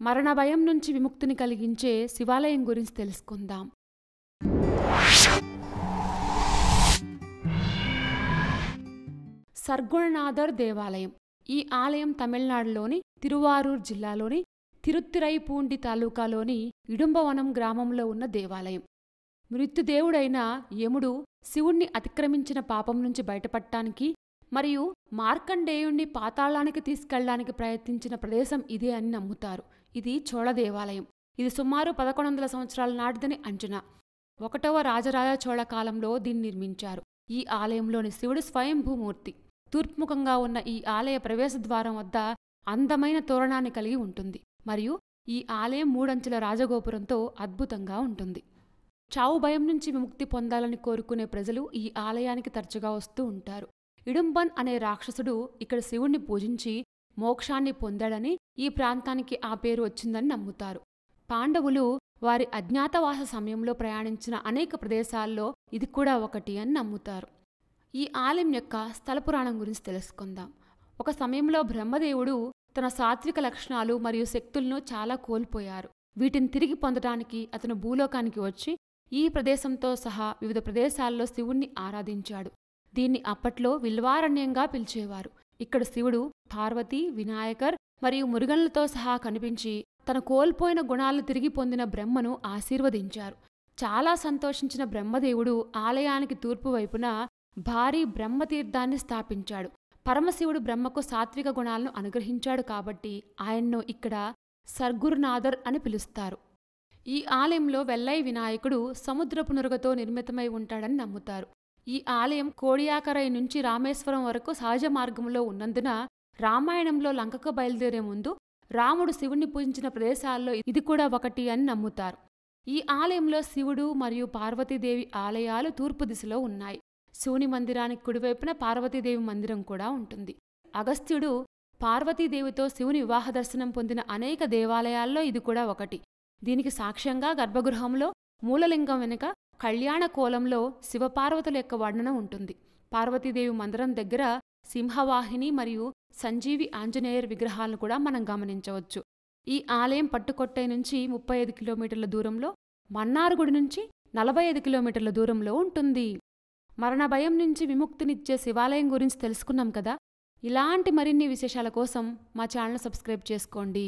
మరణ భయం నుంచి విముక్తిని కలిగించే శివాలయం గురించి తెలుసుకుందాం. సర్గుణనాథర్ దేవాలయం. ఈ ఆలయం తమిళనాడులోని తిరువారూర్ జిల్లాలోని తిరుత్తిరైపూండి తాలూకాలోని ఇడుంబవనం గ్రామంలో ఉన్న దేవాలయం. మృత్యుదేవుడైన యముడు శివుణ్ణి అతిక్రమించిన పాపం నుంచి బయటపడటానికి మరియు మార్కండేయుణ్ణి పాతాళానికి తీసుకెళ్లడానికి ప్రయత్నించిన ప్రదేశం ఇదే అని నమ్ముతారు. ఇది చోళ దేవాలయం. ఇది సుమారు 1100 సంవత్సరాల నాటిదని అంచనా. 1వ రాజరాజ చోళ కాలంలో దీన్ని నిర్మించారు. ఈ ఆలయంలోని శివుడు స్వయంభూమూర్తి. తూర్పుముఖంగా ఉన్న ఈ ఆలయ ప్రవేశద్వారం వద్ద అందమైన తోరణాన్ని కలిగి ఉంటుంది మరియు ఈ ఆలయం 3 అంచెల రాజగోపురంతో అద్భుతంగా ఉంటుంది. చావు భయం నుంచి విముక్తి పొందాలని కోరుకునే ప్రజలు ఈ ఆలయానికి తరచుగా వస్తూ ఉంటారు. ఇడుంబన్ అనే రాక్షసుడు ఇక్కడ శివుణ్ణి పూజించి మోక్షాన్ని పొందాడని ఈ ప్రాంతానికి ఆ పేరు వచ్చిందని నమ్ముతారు. పాండవులు వారి అజ్ఞాతవాస సమయంలో ప్రయాణించిన అనేక ప్రదేశాల్లో ఇది కూడా ఒకటి అని నమ్ముతారు. ఈ ఆలయం యొక్క స్థల పురాణం గురించి తెలుసుకుందాం. ఒక సమయంలో బ్రహ్మదేవుడు తన సాత్విక లక్షణాలు మరియు శక్తులను చాలా కోల్పోయారు. వీటిని తిరిగి పొందటానికి అతను భూలోకానికి వచ్చి ఈ ప్రదేశంతో సహా వివిధ ప్రదేశాల్లో శివుణ్ణి ఆరాధించాడు. దీన్ని అప్పట్లో విల్వారణ్యంగా పిలిచేవారు. ఇక్కడ శివుడు పార్వతీ, వినాయకర్ మరియు మురుగన్లతో సహా కనిపించి తన కోల్పోయిన గుణాలను తిరిగి పొందిన బ్రహ్మను ఆశీర్వదించారు. చాలా సంతోషించిన బ్రహ్మదేవుడు ఆలయానికి తూర్పు వైపున భారీ బ్రహ్మతీర్థాన్ని స్థాపించాడు. పరమశివుడు బ్రహ్మకు సాత్విక గుణాలను అనుగ్రహించాడు కాబట్టి ఆయన్ను ఇక్కడ సర్గురునాథర్ అని పిలుస్తారు. ఈ ఆలయంలో వెల్లై వినాయకుడు సముద్రపు నురగతో నిర్మితమై ఉంటాడని నమ్ముతారు. ఈ ఆలయం కోడియాకరై నుంచి రామేశ్వరం వరకు సహజ మార్గంలో ఉన్నందున రామాయణంలో లంకకు బయలుదేరే ముందు రాముడు శివుణ్ణి పూజించిన ప్రదేశాల్లో ఇది కూడా ఒకటి అని నమ్ముతారు. ఈ ఆలయంలో శివుడు మరియు పార్వతీదేవి ఆలయాలు తూర్పు దిశలో ఉన్నాయి. శివుని మందిరానికి కుడివైపున పార్వతీదేవి మందిరం కూడా ఉంటుంది. అగస్త్యుడు పార్వతీదేవితో శివుని వివాహ దర్శనం పొందిన అనేక దేవాలయాల్లో ఇది కూడా ఒకటి. దీనికి సాక్ష్యంగా గర్భగృహంలో మూలలింగం వెనుక కళ్యాణ కోలంలో శివపార్వతుల యొక్క వర్ణన ఉంటుంది. పార్వతీదేవి మందిరం దగ్గర సింహవాహిని మరియు సంజీవి ఆంజనేయర్ విగ్రహాలను కూడా మనం గమనించవచ్చు. ఈ ఆలయం పట్టుకొట్టై నుంచి 35 కిలోమీటర్ల దూరంలో, మన్నార్గుడి నుంచి 45 కిలోమీటర్ల దూరంలో ఉంటుంది. మరణ భయం నుంచి విముక్తినిచ్చే శివాలయం గురించి తెలుసుకున్నాం కదా. ఇలాంటి మరిన్ని విశేషాల కోసం మా ఛానల్ సబ్స్క్రైబ్ చేసుకోండి.